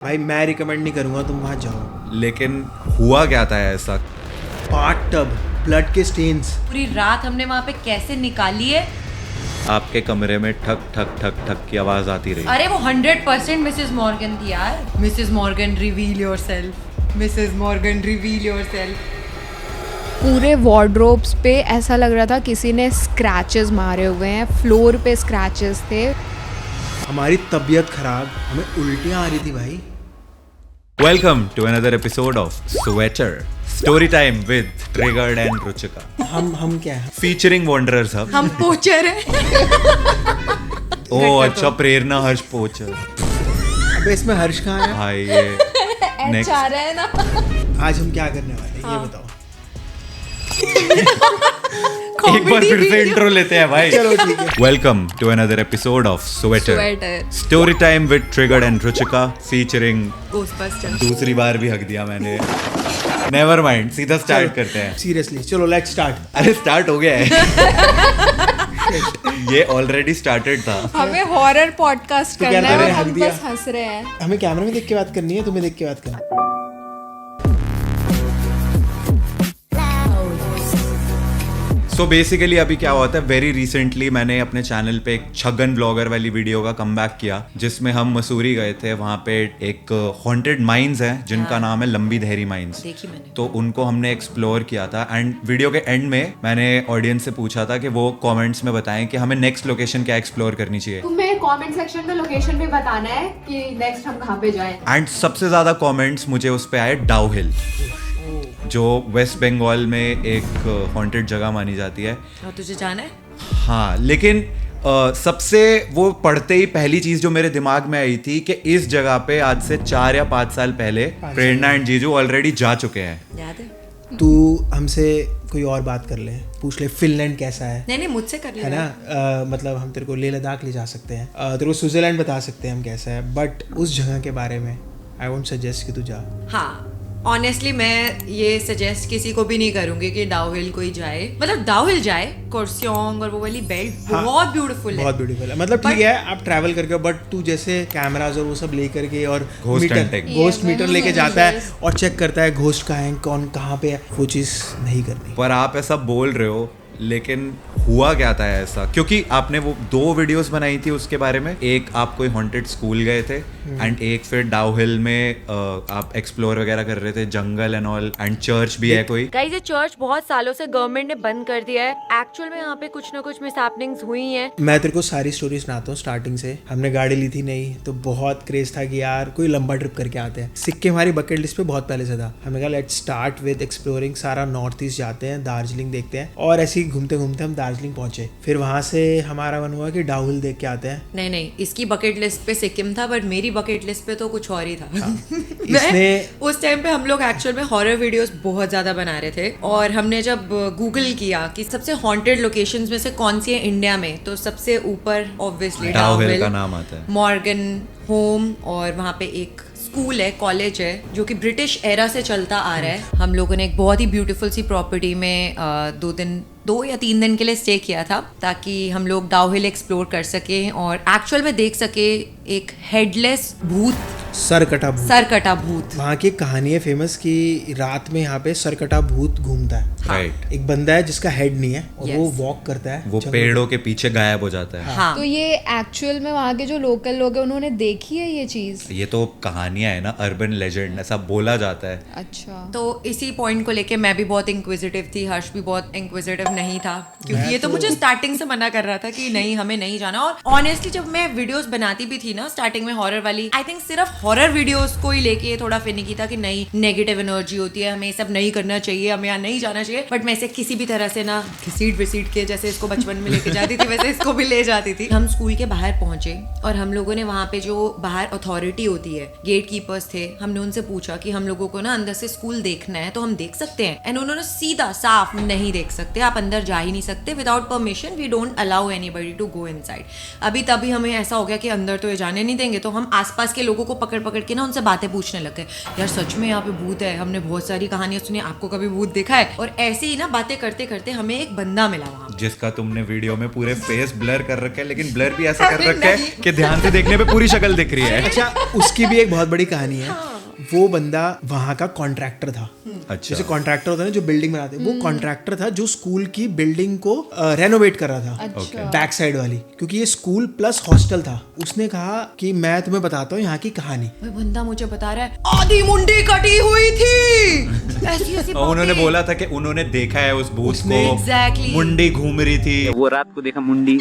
भाई मैं रिकमेंड नहीं करूंगा तुम वहाँ जाओ। लेकिन हुआ क्या था ऐसा? बाथ टब, ब्लड के स्टेन्स। पूरी रात हमने वहाँ पे कैसे निकाली है। आपके कमरे में ठक ठक ठक ठक की आवाज आती रही। अरे वो 100% मिसेस मॉर्गन थी यार। Mrs Morgan reveal yourself, Mrs Morgan reveal yourself. पूरे वार्डरोब्स पे ऐसा लग रहा था किसी ने स्क्रैचेस मारे हुए हैं, फ्लोर पे स्क्रैचेस थे। हमारी तबीयत खराब, हमें उल्टियाँ आ रही थी भाई। Welcome to another episode of sweater story time with triggered and Ruchika. हम क्या है? फीचरिंग वॉन्डरर्स हम। हम पोचर हैं। ओ अच्छा, प्रेरणा हर्ष पोचर। अबे इसमें हर्ष कहाँ है? भाई ये नेक्स्ट आ रहा है ना। आज हम क्या करने वाले हैं ये बताओ। एक बार फिर से इंट्रो लेते हैं भाई। चलो ठीक है। Welcome to another episode of sweater story time with triggered and Ruchika featuring Ghostbusters. दूसरी बार भी हक दिया मैंने। नेवर माइंड, सीधा स्टार्ट करते हैं। सीरियसली चलो लेट्स स्टार्ट। अरे स्टार्ट हो गया है। ये ऑलरेडी स्टार्टेड था। हमें हॉरर पॉडकास्ट तो क्या करना है करें, और हम हक दिया? बस हंस रहे हैं। हमें कैमरे में देख के बात करनी है, तुम्हें देख के बात करना। सो बेसिकली अभी क्या हुआ था, वेरी रिसेंटली मैंने अपने चैनल पे एक छगन ब्लॉगर वाली वीडियो का कमबैक किया, जिसमें हम मसूरी गए थे। वहाँ पे एक हॉन्टेड माइंस है जिनका नाम है लंबी धैरी माइंस। देखी मैंने। तो उनको हमने एक्सप्लोर किया था एंड वीडियो के एंड में मैंने ऑडियंस से पूछा था कि वो कमेंट्स में बताएं कि हमें नेक्स्ट लोकेशन क्या एक्सप्लोर करनी चाहिए। तुम्हें कमेंट सेक्शन में लोकेशन भी बताना है कि नेक्स्ट हम कहाँ पे जाएं। एंड सबसे ज्यादा कमेंट्स मुझे उस पे आए डाउ हिल, जो वेस्ट बंगाल में एक हॉन्टेड जगह मानी जाती है। और तुझे जाना है? हाँ, लेकिन सबसे वो पढ़ते ही पहली चीज जो मेरे दिमाग में आई थी कि इस जगह पे आज से 4 या 5 साल पहले प्रेरणा एंड जीजू ऑलरेडी जा चुके हैं। याद है? तू हमसे कोई और बात कर ले, पूछ ले फिनलैंड कैसा है। नहीं मुझसे कर है लेना। ना? मतलब हम तेरे को लेह लद्दाख ले जा सकते हैं, तेरे को स्विट्जरलैंड बता सकते हैं हम कैसा है, बट उस जगह के बारे में आई वोंट सजेस्ट कि तू जा। हाँ, ऑनेस्टली मैं ये सजेस्ट किसी को भी नहीं करूंगी कि डाउहिल कोई जाए। मतलब डाउहिल जाए, कोर्सियोंग और वो वाली बेल्ट बहुत ब्यूटीफुल है। बहुत ब्यूटीफुल है। मतलब ठीक है आप ट्रैवल करके, बट तू जैसे कैमराज और वो सब लेकर के और घोस्ट मीटर लेके जाता है और चेक करता है घोस्ट कहाँ है, कौन कहाँ पे है, वो चीज़ नहीं करनी। पर आप ऐसा बोल रहे हो, लेकिन हुआ क्या था ऐसा? क्योंकि आपने वो 2 वीडियोस बनाई थी उसके बारे में। एक आप कोई हॉन्टेड स्कूल गए थे एंड एक फिर डाउ हिल में आप एक्सप्लोर वगैरह कर रहे थे, jungle and all, and church भी है कोई। गाइस ये चर्च बहुत सालों से गवर्नमेंट ने बंद कर दिया है। एक्चुअल में यहाँ पे कुछ ना कुछ मिसहैपनिंग्स हुई हैं। मैं तेरे को सारी स्टोरी सुनाता हूँ स्टार्टिंग से। हमने गाड़ी ली थी नहीं, तो बहुत क्रेज था कि यार कोई लंबा ट्रिप करके आते हैं। सिक्के हमारी बकेट लिस्ट पे बहुत पहले से था। हमने कहा लेट्स स्टार्ट विद एक्सप्लोरिंग, सारा नॉर्थ ईस्ट जाते हैं, दार्जिलिंग देखते हैं। और ऐसे ही घूमते घूमते हम दार्जिलिंग पहुंचे। फिर वहां से हमारा मन हुआ कि डाउ हिल देख के आते हैं। नहीं इसकी बकेट लिस्ट पे सिक्किम था, बट मेरी बकेट लिस्ट पे तो कुछ और ही था। इसने उस टाइम पे हम लोग एक्चुअल में हॉरर वीडियोस बहुत ज्यादा बना रहे थे, और हमने जब गूगल किया कि सबसे हॉन्टेड लोकेशंस में से कौन सी है इंडिया में, तो सबसे ऊपर ऑब्वियसली डाउ हिल का नाम आता है। मॉर्गन होम, और वहाँ पे एक स्कूल है, कॉलेज है, जो कि ब्रिटिश एरा से चलता आ रहा है। हम लोगों ने एक बहुत ही ब्यूटीफुल सी प्रॉपर्टी में 2 या 3 दिन के लिए स्टे किया था, ताकि हम लोग डाउ हिल एक्सप्लोर कर सके और एक्चुअल में देख सके एक हेडलेस भूत, सरकटा भूत। वहाँ की कहानी है फेमस कि रात में यहाँ पे सरकटा भूत घूमता है। राइट। एक बंदा है जिसका हेड नहीं है और वो Yes. वॉक करता है, वो पेड़ों के पीछे गायब हो जाता है। हाँ, तो ये एक्चुअल में वहाँ के जो लोकल लोग हैं उन्होंने देखी है ये चीज? ये तो कहानियां है ना, अर्बन लेजेंड, ऐसा बोला जाता है। अच्छा। तो इसी पॉइंट को लेके मैं भी बहुत इंक्विजिटिव थी, हर्ष भी बहुत इंक्विजिटिव नहीं था, क्योंकि ये तो मुझे स्टार्टिंग से मना कर रहा था कि नहीं हमें नहीं जाना। और ऑनेस्टली जब मैं वीडियोस बनाती भी थी ना स्टार्टिंग में हॉरर वाली, आई थिंक सिर्फ हॉरर वीडियोस को ही लेके थोड़ा फिनिकी था कि नहीं, नेगेटिव एनर्जी होती है, हमें ये सब नहीं करना चाहिए, हमें यहाँ नहीं जाना चाहिए। बट मैं इसे किसी भी तरह से ना घसीट विसीट के, जैसे इसको बचपन में लेके जाती थी वैसे इसको भी ले जाती थी। हम स्कूल के बाहर पहुंचे और हम लोगों ने वहाँ पे जो बाहर अथॉरिटी होती है, गेट कीपर्स थे, हमने उनसे पूछा कि हम लोगों को ना अंदर से स्कूल देखना है तो हम देख सकते हैं। एंड उन्होंने सीधा साफ नहीं देख सकते, आप अंदर जा ही नहीं सकते, without permission we don't allow anybody to go inside. अभी तभी हमें ऐसा हो गया कि अंदर तो ये जाने नहीं देंगे, तो हम आसपास के लोगों को पकड़ पकड़ के ना उनसे बातें पूछने लग गए, यार सच में यहाँ पे भूत है, हमने बहुत सारी कहानियां सुनी, आपको कभी भूत देखा है? और ऐसे ही ना बातें करते करते हमें एक बंदा मिला वहाँ, जिसका तुमने वीडियो में पूरे फेस ब्लर कर रखा है, लेकिन ब्लर भी ऐसा कर रखा है कि ध्यान से देखने पे पूरी शक्ल दिख रही है। अच्छा, उसकी भी एक बहुत बड़ी कहानी है। वो बंदा वहाँ का कॉन्ट्रैक्टर था। अच्छा, जैसे कॉन्ट्रैक्टर होता है ना जो बिल्डिंग बनाते हैं, वो कॉन्ट्रैक्टर था जो स्कूल की बिल्डिंग को रेनोवेट कर रहा था, अच्छा। बैक साइड वाली, क्योंकि ये स्कूल प्लस हॉस्टल था। उसने कहा कि मैं तुम्हें बताता हूँ यहाँ की कहानी। वो बंदा मुझे बता रहा है आधी मुंडी कटी हुई थी, ऐसी ऐसी और उन्होंने बातें। बोला था कि उन्होंने देखा है उस भूत को, Exactly. मुंडी घूम रही थी। वो रात को देखा मुंडी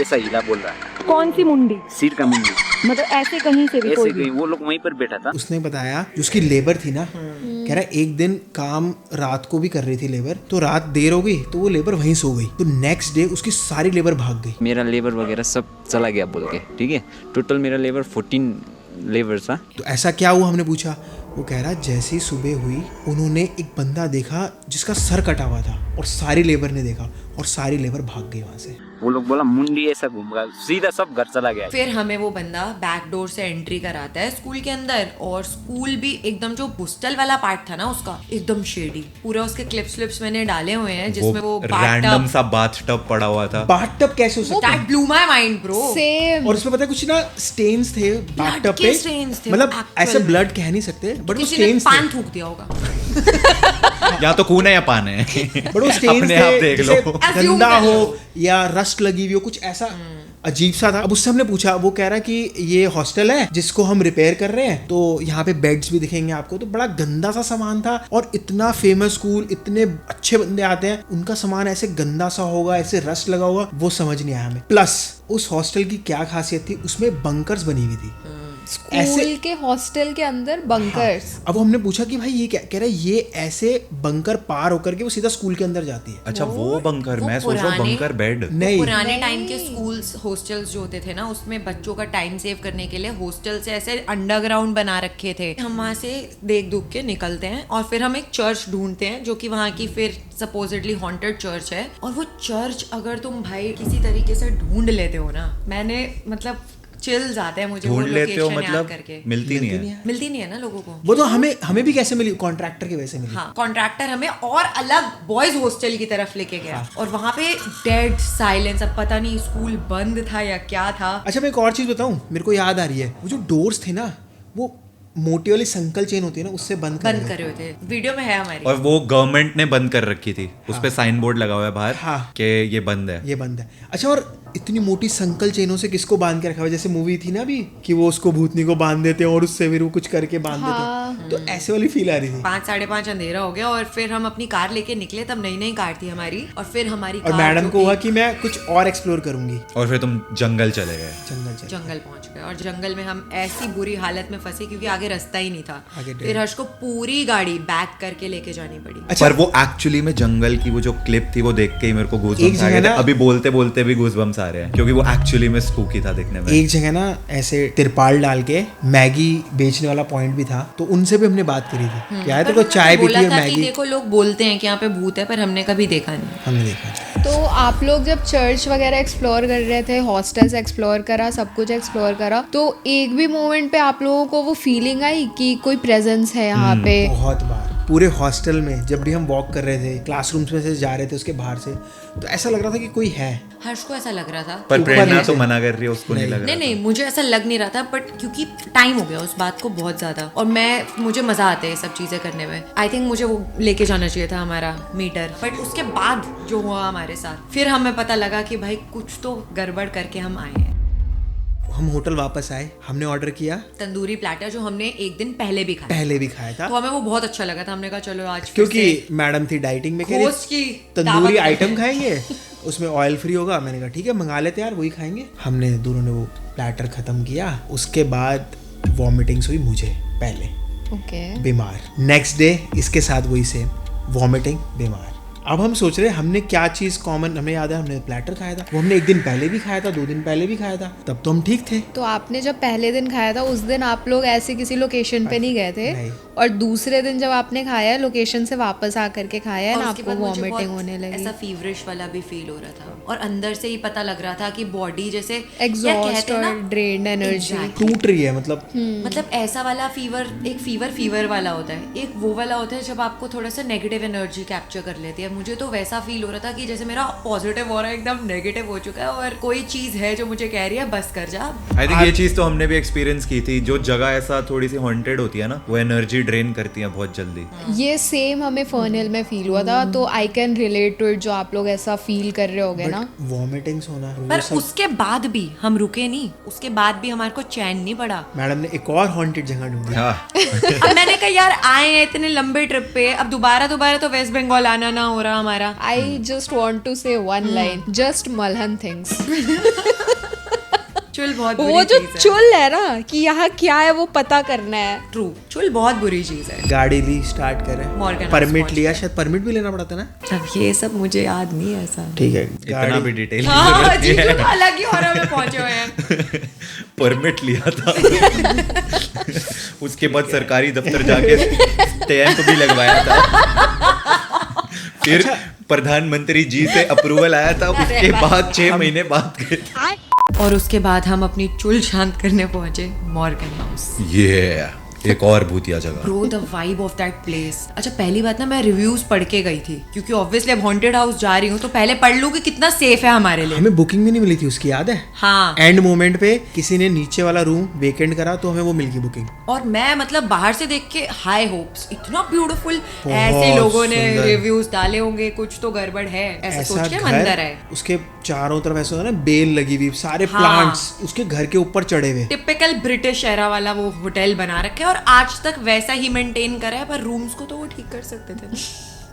ऐसा हिला बोल रहा है, कौन सी मुंडी? सिर का मुंडी मतलब ऐसे कहीं से भी ऐसे कोई भी? कहीं वो लोग वहीं पर बैठा था। उसने बताया जो उसकी लेबर थी ना, कह रहा एक दिन काम रात को भी कर रही थी लेबर, तो रात देर हो गई तो वो लेबर वहीं सो गई, तो नेक्स्ट डे उसकी सारी लेबर भाग गई। मेरा लेबर वगैरह सब चला गया बोल के, ठीक है। टोटल मेरा लेबर 14 लेबर था। तो ऐसा क्या हुआ, हमने पूछा। वो कह रहा जैसे ही सुबह हुई उन्होंने एक बंदा देखा जिसका सर कटा हुआ था, और सारी लेबर ने देखा और सारी लेबर भाग गई वहां से। वो लोग बोला मुंडी ऐसा घूम गया, सीधा सब घर चला गया। फिर हमें वो बंदा बैक डोर से एंट्री कराता है स्कूल के अंदर, और स्कूल भी एकदम जो हॉस्टल वाला पार्ट था ना उसका एकदम शेडी, पूरा उसके क्लिप्स मैंने डाले हुए हैं जिसमें वो रैंडम सा बाथटब पड़ा हुआ था। बाथटब कैसे हो सकता है? That blue my mind bro. Same. और उसमें पता है कुछ ना स्टेन्स थे बाथटब के पे, stains थे, मतलब actual ऐसे में। ब्लड कह नहीं सकते, बट वो किसी ने स्टेन्स पान थे। थूक दिया होगा। या तो खून है या पान है, बट वो स्टेन्स अपने थे, आप देख जैसे लो। Assume गंदा कर लो। हो या रस्ट लगी हुई हो, कुछ ऐसा अजीब सा था। अब उससे हमने पूछा, वो कह रहा है कि ये हॉस्टल है जिसको हम रिपेयर कर रहे हैं, तो यहाँ पे बेड्स भी दिखेंगे आपको। तो बड़ा गंदा सा सामान था, और इतना फेमस स्कूल, इतने अच्छे बंदे आते हैं, उनका सामान ऐसे गंदा सा होगा, ऐसे रस्ट लगा होगा, वो समझ नहीं आया हमें। प्लस उस हॉस्टल की क्या खासियत थी, उसमें बंकर्स बनी हुई थी। स्कूल के हॉस्टल के अंदर बंकर्स। अब हमने पूछा कि भाई ये क्या कह रहा है, ये ऐसे बंकर पार होकर के वो सीधा स्कूल के अंदर जाती है। अच्छा, वो बंकर, मैं सोच रहा हूँ पुराने- बंकर बेड। नहीं, पुराने टाइम के स्कूल्स हॉस्टल्स जो होते थे ना, उसमें बच्चों का टाइम सेव करने के लिए हॉस्टल से ऐसे अंडरग्राउंड बना रखे थे। हम वहाँ से देख दुख के निकलते हैं और फिर हम एक चर्च ढूंढते हैं जो कि वहाँ की फिर सपोजिटली हॉन्टेड चर्च है। और वो चर्च अगर तुम भाई किसी तरीके से ढूंढ लेते हो ना, मैंने मतलब चिल्स आते हैं मुझे वो ढूंढ लेते हो लोकेशन याद मतलब करके। मिलती नहीं है। मिलती नहीं है ना लोगों को। वो तो हमें भी कैसे मिली, कॉन्ट्रैक्टर की वजह से मिली। हाँ, कॉन्ट्रैक्टर हमें और अलग बॉयज हॉस्टल की तरफ लेके गया, और वहाँ पे डेड साइलेंस। अब पता नहीं स्कूल बंद था या क्या था। अच्छा, मैं एक और चीज बताऊं, मेरे को याद आ रही है, वो जो डोर्स थे ना, वो मोटी वाली संकल चेन होती है ना, उससे बंद करे हुए थे, वीडियो में है हमारी। और वो गवर्नमेंट ने बंद कर रखी थी, उस पे साइन बोर्ड लगा हुआ है बाहर हाँ। कि ये बंद है। ये बंद है। अच्छा, और इतनी मोटी संकल चेनों से किसको बांध के रखा हुआ है? जैसे मूवी थी ना अभी कि वो उसको भूतनी को बांध देते हैं और उससे फिर वो कुछ करके बांध देते हैं, तो ऐसे वाली फील आ रही थी। 5 साढ़े 5 अंधेरा हो गया, और फिर हम अपनी कार लेके निकले, तब नई कार थी हमारी, और फिर हमारी और कार मैडम जो को थी, हुआ कि मैं कुछ और एक्सप्लोर करूंगी, और फिर तुम जंगल चले गए। जंगल पहुंच गए, और जंगल में हम ऐसी बुरी हालत में फंसे क्योंकि आगे रास्ता ही नहीं था। आगे फिर हर्ष को पूरी गाड़ी बैक करके लेके जानी पड़ी। अच्छा, पर वो एक्चुअली में जंगल की वो जो क्लिप थी वो देख के ही मेरे को एक गूज़बम्स आ जगह गए थे। ना- अभी बोलते बोलते भी गूज़बम्स आ रहे हैं, क्योंकि वो एक्चुअली में स्पूकी था देखने में। एक जगह ना ऐसे तिरपाल डाल के मैगी बेचने वाला पॉइंट भी था, तो उनसे भी हमने बात करी थी कि यार पर देखो उन्होंने चाय पीती बोला है और था कि मैगी। देखो लोग बोलते हैं कि यहाँ पे भूत है, पर हमने कभी देखा नहीं। हमने देखा। तो आप लोग जब चर्च वगैरह एक्सप्लोर कर रहे थे, हॉस्टल्स एक्सप्लोर करा, सब कुछ एक्सप्लोर करा, तो एक भी मोमेंट पे आप लोगों को वो फीलिंग आई कि कोई प्रेजेंस है यहाँ पे? बहुत बार पूरे हॉस्टल में जब भी हम वॉक कर रहे थे, क्लासरूम्स में से जा रहे थे उसके बाहर से, तो ऐसा लग रहा था कि कोई है। हर्ष को ऐसा लग रहा था। पर ऊपर प्रेरणा नीचे। तो मना कर रही है, उसको नहीं लग रहा नहीं, मुझे ऐसा लग नहीं रहा था, बट क्योंकि टाइम हो गया उस बात को बहुत ज्यादा, और मुझे मजा आता है ये सब चीजें करने में। आई थिंक मुझे वो लेके जाना चाहिए था हमारा मीटर, बट उसके बाद जो हुआ हमारे साथ, फिर हमें पता लगा कि भाई कुछ तो गड़बड़ करके हम आए हैं। हम होटल वापस आए, हमने ऑर्डर किया, तंदूरी प्लेटर जो हमने एक दिन पहले भी खाया था, तो हमें वो बहुत अच्छा लगा था। हमने कहा चलो आज फिर क्योंकि से मैडम थी डाइटिंग में, कह रही होस्ट की तंदूरी दावत आइटम में। खाएंगे, उसमें ऑयल फ्री होगा। मैंने कहा ठीक है मंगा लेते यार, वही खाएंगे। हमने दोनों ने वो प्लेटर खत्म किया, उसके बाद वॉमिटिंग्स हुई मुझे पहले, ओके। बीमार। नेक्स्ट डे इसके साथ वही सेम, वॉमिटिंग, बीमार। अब हम सोच रहे हैं हमने क्या चीज कॉमन, हमें याद है हमने प्लेटर खाया था, वो हमने एक दिन पहले भी खाया था, 2 दिन पहले भी खाया था, तब तो हम ठीक थे। तो आपने जब पहले दिन खाया था उस दिन आप लोग ऐसे किसी लोकेशन पे नहीं गए थे नहीं। और दूसरे दिन जब आपने खाया लोकेशन से वापस आकर के खाया है और ना, उसके आपको बाद मुझे वॉमिटिंग बहुत होने लगी, ऐसा फीवरिश वाला भी फील हो रहा था और अंदर से ही पता लग रहा था कि बॉडी जैसे यार एग्जॉस्ट कहते हैं और ना, ड्रेन्ड एनर्जी। Exactly. टूट रही है मतलब। मतलब ऐसा वाला फीवर, एक फीवर वाला होता है, एक वो वाला होता है जब आपको थोड़ा सा नेगेटिव एनर्जी कैप्चर कर लेती है। मुझे तो वैसा फील हो रहा था कि जैसे मेरा पॉजिटिव हो रहा है एकदम नेगेटिव हो चुका है और कोई चीज है जो मुझे कह रही है बस कर जा। आई थिंक ये चीज तो हमने भी एक्सपीरियंस की थी, जो जगह ऐसा थोड़ी सी हॉन्टेड होती है ना, वो एनर्जी ड्रेन करती है बहुत जल्दी। ये सेम हमें फर्नल में फील हुआ था, तो I can relate to it, जो आप लोग ऐसा फील कर रहे होगे ना। वॉमिटिंग्स होना वो पर सब। उसके बाद भी हम रुके नहीं, उसके बाद भी हमारे को चैन नहीं पड़ा। मैडम ने एक और हॉन्टेड जगह ढूंढी। हाँ अब मैंने कहा यार आए हैं इतने लंबे ट्रिप पे, अब दोबारा तो वेस्ट बंगाल आना ना हो रहा हमारा। आई जस्ट वॉन्ट टू से one line, just Malhan things. चुल बहुत वो बुरी जो चीज है। चुल है ना कि यहाँ क्या है वो पता करना है। ट्रू, चुल बहुत बुरी चीज है। गाड़ी ली, स्टार्ट Morgan करें, House परमिट पहुंच लिया, शायद परमिट भी लेना पड़ा था ना। अब ये सब मुझे याद नहीं है ऐसा। ठीक है, इतना भी डिटेल हाँ जी, तो अलग ही हॉरर में पहुंचे हुए हैं। परमिट लिया था उसके बाद सरकारी दफ्तर जाके स्टैंप भी लगवाया था, फिर प्रधानमंत्री जी से अप्रूवल आया था, उसके बाद 6 महीने बाद गए थे। और उसके बाद हम अपनी चुल शांत करने पहुंचे मॉर्गन हाउस। ये एक और भूतिया जगह। Bro the vibe of that place. अच्छा पहली बात ना, मैं रिव्यूज पढ़ के गई थी क्योंकि ऑब्वियसली अब हॉन्टेड हाउस जा रही हूँ तो पहले पढ़ लूँ कि कितना सेफ है हमारे लिए। हमें बुकिंग भी नहीं मिली थी उसकी, याद है? हाँ। एंड मोमेंट पे किसी ने नीचे वाला रूम वेकेंट करा तो हमें वो मिल गई बुकिंग। और मैं मतलब बाहर से देख के हाई होप्स, इतना ब्यूटीफुल, बहुत ऐसे लोगों ने सुंदर। रिव्यूज डाले होंगे, कुछ तो गड़बड़ है ऐसा सोच के घर, मंदिर है। उसके चारों तरफ ऐसा होता है ना, बेल लगी हुई, सारे हाँ। प्लांट्स उसके घर के ऊपर चढ़े हुए। टिपिकल ब्रिटिश एरा वाला वो होटल बना रखे है और आज तक वैसा ही मेंटेन करा है, पर रूम्स को तो वो ठीक कर सकते थे।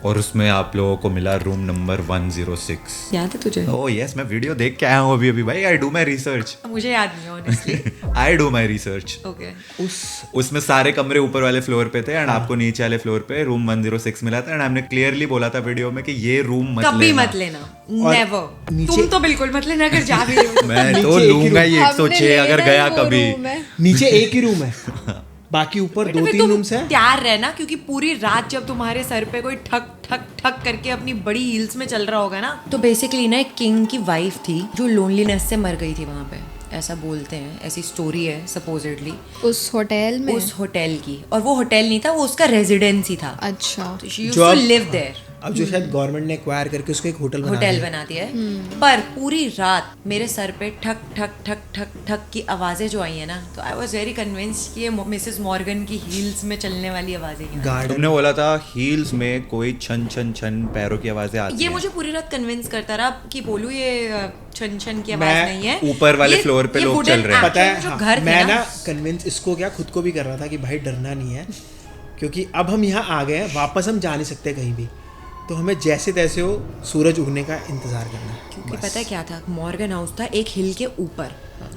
और उसमें आप लोगों को मिला रूम नंबर 106। याद है तुझे? ओह यस, मैं वीडियो देख के आया हूँ अभी भाई। I do my research. मुझे याद नहीं है honestly. I do my research. Okay. उसमें सारे कमरे ऊपर वाले फ्लोर पे थे एंड आपको नीचे वाले फ्लोर पे रूम 106 मिला था एंड हमने क्लियरली बोला था वीडियो में कि ये रूम मत कभी लेना। मत लेना, और नेवर। नीचे- तुम तो बिल्कुल मत लेना अगर जा भी रहे हो। मैं तो नीचे एक ही लूंगा room। ये 106 अगर गया कभी। नीचे एक ही रूम है, बाकी ऊपर तो 2-3 रूम्स है। तैयार रहना क्योंकि पूरी रात जब तुम्हारे सर पे कोई ठक ठक ठक करके अपनी बड़ी हील्स में चल रहा होगा ना, तो बेसिकली ना एक किंग की वाइफ थी जो लोनलीनेस से मर गई थी वहां पे, ऐसा बोलते हैं, ऐसी स्टोरी है सपोजिटली उस होटल में। उस होटल की। और वो होटल नहीं था, वो उसका रेजिडेंस ही था। अच्छा। तो शी यूज्ड जो टू अब- लिव देयर। अब जो शायद गवर्नमेंट ने एक्वायर करके उसको एक होटल होटल बना दिया है। पर पूरी रात मेरे सर पे ठक ठक ठक ठक ठक की आवाजें जो आई है ना, तो आई वाज वेरी कन्विंस्ड कि ये मिसेस मॉर्गन की हील्स में चलने वाली आवाजें हैं। गार्डन। तुमने बोला था हील्स में कोई छन छन छन पैरों की आवाजें आती ये हैं। मुझे पूरी रात कन्विंस करता रहा कि बोलू ये छन छन की मैं आवाज नहीं है, ऊपर वाले ये- फ्लोर पे ये लोग wooden चल रहे हैं। पता है, actual जो हाँ, घर थे मैं ना, ना कन्विंस इसको क्या खुद को भी कर रहा था कि भाई डरना नहीं है, क्योंकि अब हम यहाँ आ गए हैं, वापस हम जा नहीं सकते कहीं भी, तो हमें जैसे तैसे हो सूरज उगने का इंतजार करना है। क्योंकि पता है क्या था, मॉर्गन हाउस था एक हिल के ऊपर,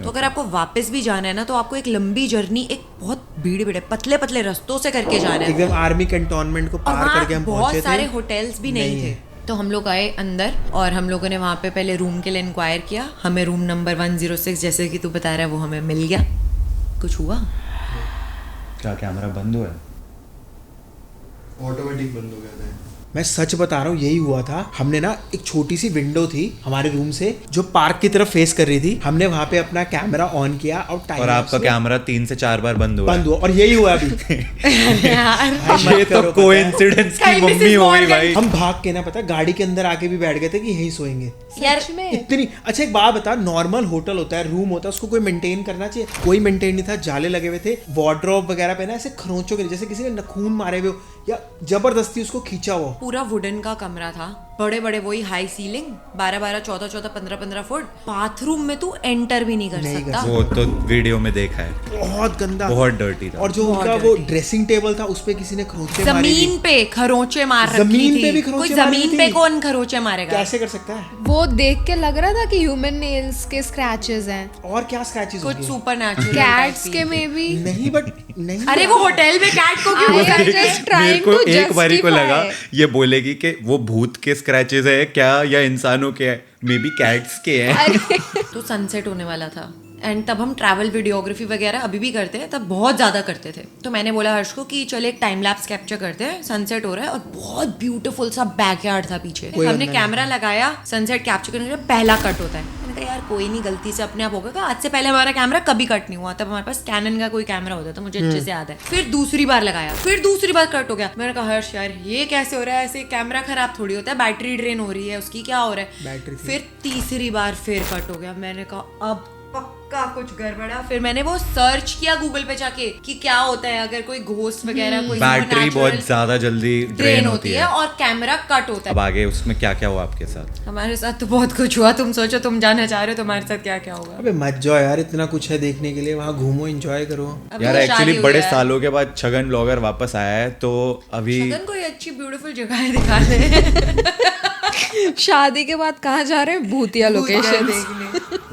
तो अगर आपको वापस भी जाना है ना, तो आपको एक लंबी जर्नी एक बहुत भीड़ पतले पतले रास्तों से करके जाना है। एकदम आर्मी कैंटोनमेंट को और पार वहाँ करके हम बहुत पहुंचे थे। सारे होटल्स भी नहीं थे। तो हम लोग आए अंदर और हम लोगों ने वहाँ पे पहले रूम के लिए इंक्वायर किया। हमें रूम नंबर 106 जैसे कि तू बता रहा है वो हमें मिल गया। कुछ हुआ? क्या कैमरा बंद हुआ है? ऑटोमेटिक बंद हो गया था। मैं सच बता रहा हूँ, यही हुआ था। हमने ना एक छोटी सी विंडो थी हमारे रूम से जो पार्क की तरफ फेस कर रही थी, हमने वहां पे अपना कैमरा ऑन किया और टाइम और आपका कैमरा 3 से 4 बार बंद हुआ है। बंद हुआ और यही हुआ अभी। यार भाई, ये मत तो करो, पता है। कोइंसिडेंस की कहीं मम्मी Mrs. हो गई Morgan- भाई। हम भाग के ना, पता है, गाड़ी के अंदर आके भी बैठ गए थे कि यहीं सोएंगे। यार में इतनी अच्छा, एक बात बता, नॉर्मल होटल होता है, रूम होता है, उसको कोई मेंटेन करना चाहिए, कोई मेंटेन नहीं था। जाले लगे हुए थे, वार्डरोब वगैरह पे ना ऐसे खरोंचों के जैसे किसी ने नखून मारे हुए हो या जबरदस्ती उसको खींचा हुआ। पूरा वुडन का कमरा था, बड़े बड़े वही हाई सीलिंग, 12-12, 14-14, 15-15 फुट। बाथरूम में तू एंटर भी नहीं कर नहीं कर सकता। वो तो वीडियो में देखा है, बहुत गंदा, बहुत डर्टी था। और जो बहुत उनका वो dirty। ड्रेसिंग टेबल था उस पे किसी ने खरोंचे मारे जमीन हुए। पे खरोंचे मार रखी जमीन थी। पे भी खरोंचे कोई मारी जमीन थी। पे कौन खरोंचे मारेगा? कैसे कर सकता है? वो देख के लग रहा था कि ह्यूमन नेल्स के स्क्रैचेस हैं, और क्या स्क्रैचेस कुछ होंगे? सुपर नेचुरल कैट्स के में भी। नहीं, बट नहीं। अरे वो होटल में कैट को क्यों I am घुसा- just trying मेरे को to एक बारी को justify. लगा ये बोलेगी कि वो भूत के स्क्रैचेस है क्या या इंसानों के है? मे बी कैट्स के हैं। तो सनसेट होने वाला था एंड तब हम ट्रैवल वीडियोग्राफी वगैरह अभी भी करते हैं, तब बहुत ज़्यादा करते थे। तो मैंने बोला हर्ष को कि चल एक टाइम लैप्स कैप्चर करते हैं, सनसेट हो रहा है और बहुत ब्यूटीफुल सा बैकयार्ड था पीछे। हमने कैमरा लगाया, सनसेट कैप्चर करने के लिए पहला कट होता है। मैंने कहा यार कोई नहीं, गलती से अपने आप होगा। आज से पहले हमारा कैमरा कभी कट नहीं हुआ, तब हमारे पास कैनन का कोई कैमरा होता था, मुझे अच्छे से याद है। फिर दूसरी बार लगाया, फिर दूसरी बार कट हो गया। मैंने कहा हर्ष यार ये कैसे हो रहा है, ऐसे कैमरा खराब थोड़ी होता है, बैटरी ड्रेन हो रही है उसकी, क्या हो रहा है। फिर तीसरी बार फिर कट हो गया। मैंने कहा अब पक्का कुछ गड़बड़ा। फिर मैंने वो सर्च किया गूगल पे जाके कि क्या होता है अगर कोई घोस्ट वगैरह कोई बैटरी बहुत ज्यादा जल्दी ड्रेन होती है और कैमरा कट होता है। अब आगे उसमें क्या क्या हुआ आपके साथ? हमारे साथ तो बहुत कुछ हुआ। तुम सोचो, तुम जानना चाह रहे हो तुम्हारे साथ क्या क्या होगा। अबे मत जाओ यार, इतना कुछ है देखने के लिए, वहाँ घूमो एंजॉय करो। अब यार तो एक्चुअली शादी हुई बड़े है। सालों के बाद छगन ब्लॉगर वापस आया है, तो अभी छगन कोई अच्छी ब्यूटीफुल जगह दिखा दे। शादी के बाद कहाँ जा रहे हैं? भूतिया लोकेशन।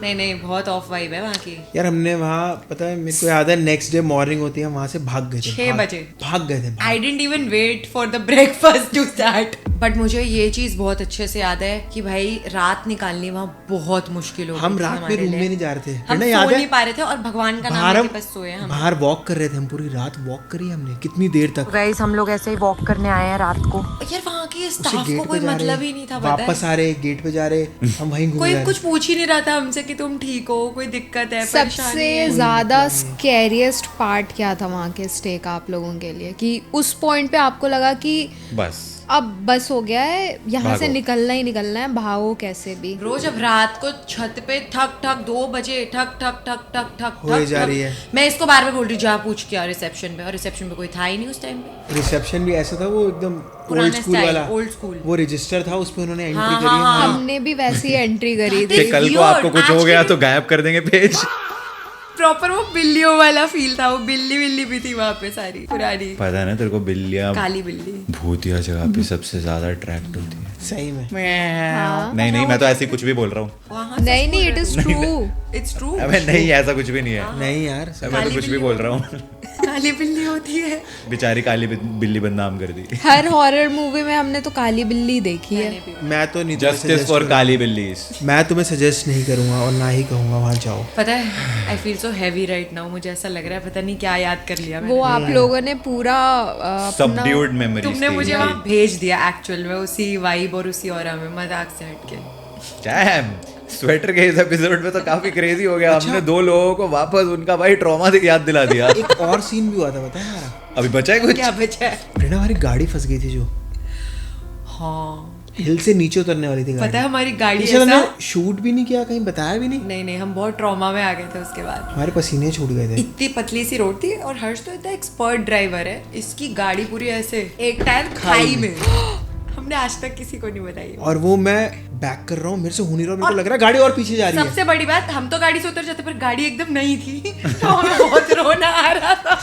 नहीं नहीं, बहुत ऑफ वाइब है वहाँ की। यार हमने वहाँ, पता है मेरे को याद है, नेक्स्ट डे मॉर्निंग होती है, वहाँ से भाग गए थे 6 बजे भाग गए थे। I didn't even wait for the breakfast to start. But मुझे ये चीज बहुत अच्छे से याद है कि भाई रात निकालनी वहाँ बहुत मुश्किल हो गई हम थी रात में हमारे रूम में लिए। नहीं जा रहे थे, हम है ना, सो याद है? नहीं पा रहे थे और भगवान का नाम बाहर लेके हम बस सोए हम। बाहर वॉक कर रहे थे, हम पूरी रात वॉक करी हमने, कितनी देर तक। गाइस हम लोग ऐसे ही वॉक करने आए हैं रात को। यार वहाँ के उसे स्टाफ को गेट कोई पे जा मतलब रहे, ही नहीं था, पता है। वापस आ रहे, गेट पे जा रहे, हम वहीं घूम कोई रहे। कुछ पूछ ही नहीं रहा था हमसे कि तुम ठीक हो, कोई दिक्कत है, परेशानी सबसे है। ज्यादा स्कैरियस्ट पार्ट क्या था वहाँ के स्टे का आप लोगों के लिए, कि उस पॉइंट पे आपको लगा कि बस अब बस हो गया है, यहाँ से भागो। निकलना ही निकलना है, भागो कैसे भी। रोज अब रात को छत पे ठक ठक 2 बजे ठक ठक ठक ठक ठक हो ही ठक जा ठक। रही है। मैं इसको बार बार बोल रही हूँ जा पूछ के आ रिसेप्शन पे, और रिसेप्शन पे कोई था ही नहीं उस टाइम पे। रिसेप्शन भी ऐसा था, वो एकदम पुराने ओल्ड स्कूल style, वाला, old school। वो रजिस्टर था, उस पे उन्होंने एंट्री हाँ, करी है। हाँ, हमने भी वैसी ही एंट्री करी कि थी। कल को weird, आपको कुछ हो आज गया की- तो गायब कर देंगे पेज। प्रॉपर वो बिल्लियों वाला फील था, वो बिल्ली बिल्ली भी थी वहाँ पे सारी पुरानी, पता है ना तेरे को, बिल्लियाँ काली बिल्ली। भूतिया जगह पे सबसे ज्यादा अट्रैक्ट होती है। सही में। नहीं नहीं, मैं तो ऐसे ही कुछ भी बोल रहा हूँ। वहाँ नहीं नहीं, it is true. It's true. अबे नहीं, ऐसा कुछ भी नहीं है, नहीं यार, मैं तो कुछ भी बोल रहा हूँ। काली बिल्ली होती है। बेचारी काली बिल्ली बदनाम कर दी। हर हॉरर मूवी में हमने तो काली बिल्ली देखी है। मैं तो नहीं, जस्टिस फॉर काली बिल्ली। मैं तुम्हें सजेस्ट नहीं करूंगा और ना ही कहूंगा वहाँ जाओ। पता है I feel so heavy right now, मुझे ऐसा लग रहा है पता नहीं क्या याद कर लिया मैंने। वो आप लोगों ने पूरा सबड्यूड मेमोरीज तुमने मुझे वहाँ भेज दिया एक्चुअल में, उसी वाइब और उसी ऑरा में, मजाक से हटके। डैम, स्वेटर के इस एपिसोड में तो काफी क्रेजी हो गया। अच्छा। हमने 2 लोगों को वापस उनका भाई ट्रॉमा याद दिला दिया। एक और सीन भी हुआ था, पता है हमारा? अभी बचा है कुछ? क्या बचा है? प्रेरणा, हमारी गाड़ी फंस गई थी, जो हाँ हिल से नीचे उतरने वाली थी गाड़ी। पता है हमारी गाड़ी इसे ऐसा, हमने शूट भी नहीं किया, कहीं बताया भी नहीं। नहीं नहीं, हम बहुत ट्रॉमा में आ गए थे उसके बाद। हमारे पसीने छूट गए थे। इतनी पतली सी रोड थी और हर्ष तो इतना एक्सपर्ट ड्राइवर है, इसकी गाड़ी पूरी ऐसे एक टायर खाई में। हमने आज तक किसी को नहीं बताई। और वो मैं बैक कर रहा हूँ, मेरे से हो नहीं रहा, मेरे को लग रहा है गाड़ी और पीछे जा रही है। सबसे बड़ी बात, हम तो गाड़ी से उतर जाते पर गाड़ी एकदम नहीं थी, तो हमें बहुत रोना आ रहा था।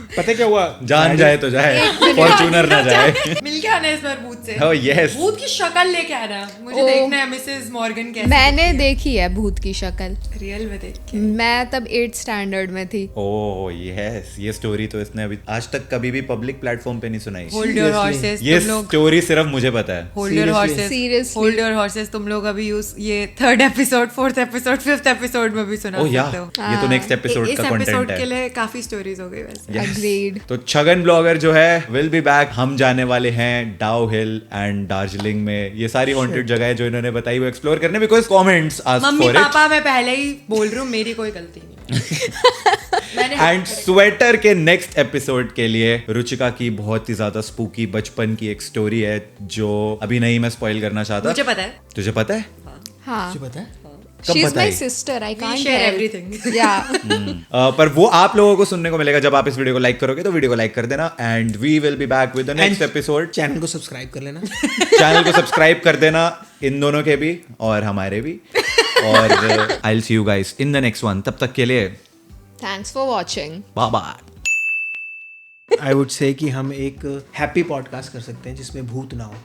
पता है क्या हुआ? जान जाए तो जाए, फॉर्च्यूनर ना जाए। मिल के आना इस बार भूत से। Oh, yes. भूत की शक्ल लेके आना, मुझे देखना है मिसेस मॉर्गन कैसे। मैंने देखी है भूत की शक्ल, रियल में देख के। मैं तब 8th स्टैंडर्ड में थी। ओह यस, ये स्टोरी तो इसने अभी आज तक कभी भी पब्लिक प्लेटफॉर्म पे नहीं सुनाई। होल्ड योर हॉर्सेस ये तुम लोग, स्टोरी सिर्फ मुझे पता है। Hold your horses, Seriously. Hold your horses तुम लोग अभी ये 3rd episode, 4th episode, 5th episode में भी सुना ओह या, सकते हो। ये तो नेक्स्ट एपिसोड इस का एपिसोड कंटेंट के है। लिए काफी स्टोरीज हो गई वैसे। अग्रीड। तो छगन ब्लॉगर जो है विल बी बैक। हम जाने वाले हैं डाउ हिल एंड दार्जिलिंग में। ये सारी हॉन्टेड जगह है जो इन्होंने बताई, वो एक्सप्लोर करने, because comments asked mummy for it. पापा मैं पहले ही बोल रही हूँ, मेरी कोई गलती नहीं। एंड स्वेटर के नेक्स्ट एपिसोड के लिए रुचिका की बहुत ही ज्यादा स्पूकी बचपन की एक स्टोरी है जो अभी नहीं मैं स्पॉइल करना चाहता। मुझे पता है। तुझे पता है? हाँ, तुझे पता है? कब शी इज माय बताई? Sister, I can't share everything. या पर वो आप लोगों को सुनने को मिलेगा जब आप इस वीडियो को लाइक करोगे, तो वीडियो को लाइक कर देना and we will be back with the next episode. Channel को सब्सक्राइब कर लेना। चैनल को सब्सक्राइब कर देना, इन दोनों के भी और हमारे भी। और I will see you guys in the next one. तब तक के लिए thanks for watching. Bye bye. I would say कि हम एक हैप्पी पॉडकास्ट कर सकते हैं जिसमें भूत ना हो।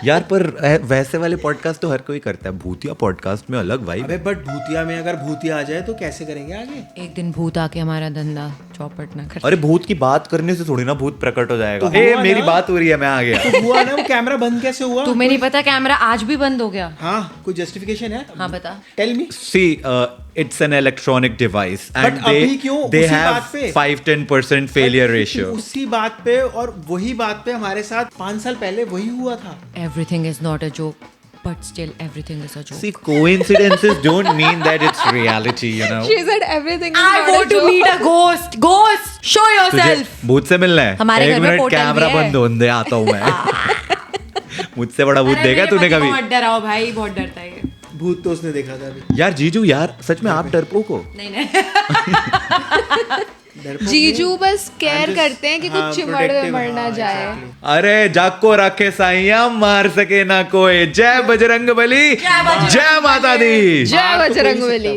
यार पर वैसे वाले पॉडकास्ट तो हर कोई करता है, भूतिया पॉडकास्ट में अलग वाइब। अबे बट भूतिया में अगर भूतिया आ जाए तो कैसे करेंगे आगे? एक दिन भूत आके हमारा धंधा चौपट ना कर। अरे भूत की बात करने से थोड़ी ना भूत प्रकट हो जाएगा। तो ए हुआ मेरी ना। बात हो रही है, मैं आ गया। तो हुआ ना, वो कैमरा बंद कैसे हुआ? तुम्हें नहीं पता कैमरा आज भी बंद हो गया? हाँ, कोई जस्टिफिकेशन है? हाँ बता। Tell me. See, it's an electronic device and But अभी क्यों they उसी have बात पे? 5-10% failure ratio. उसी बात पे, और वही बात पे हमारे साथ 5 साल पहले वही हुआ था। Everything is not a joke, but still everything is a joke. See, coincidences don't mean that it's reality, you know. She said everything is I not a want to joke. meet a ghost. Ghost, show तुझे yourself. भूत से मिलना है? हमारे एक घर में minute, portal भी कैमरा है। बंद होने दे, आता हूँ मैं। मुझसे बड़ा भूत अरे देखा मेरे तूने पति को कभी? मत डराओ भाई, बहुत डरता है ये। भूत तो उसने देखा था अभी। यार जीजू, यार सच में आप डरपोक हो? नहीं नहीं। डरपोक जीजू नहीं। बस केयर I'm just- करते हैं कि हाँ, कुछ चिमड़ protective, विमड़ ना हाँ, जाए। exactly. अरे जाको रखे साइया, मार सके ना कोई। जय बजरंग बली, जय बजरंग जय माता दी। जय बात तो कोई नहीं बजरंगबली। सकता।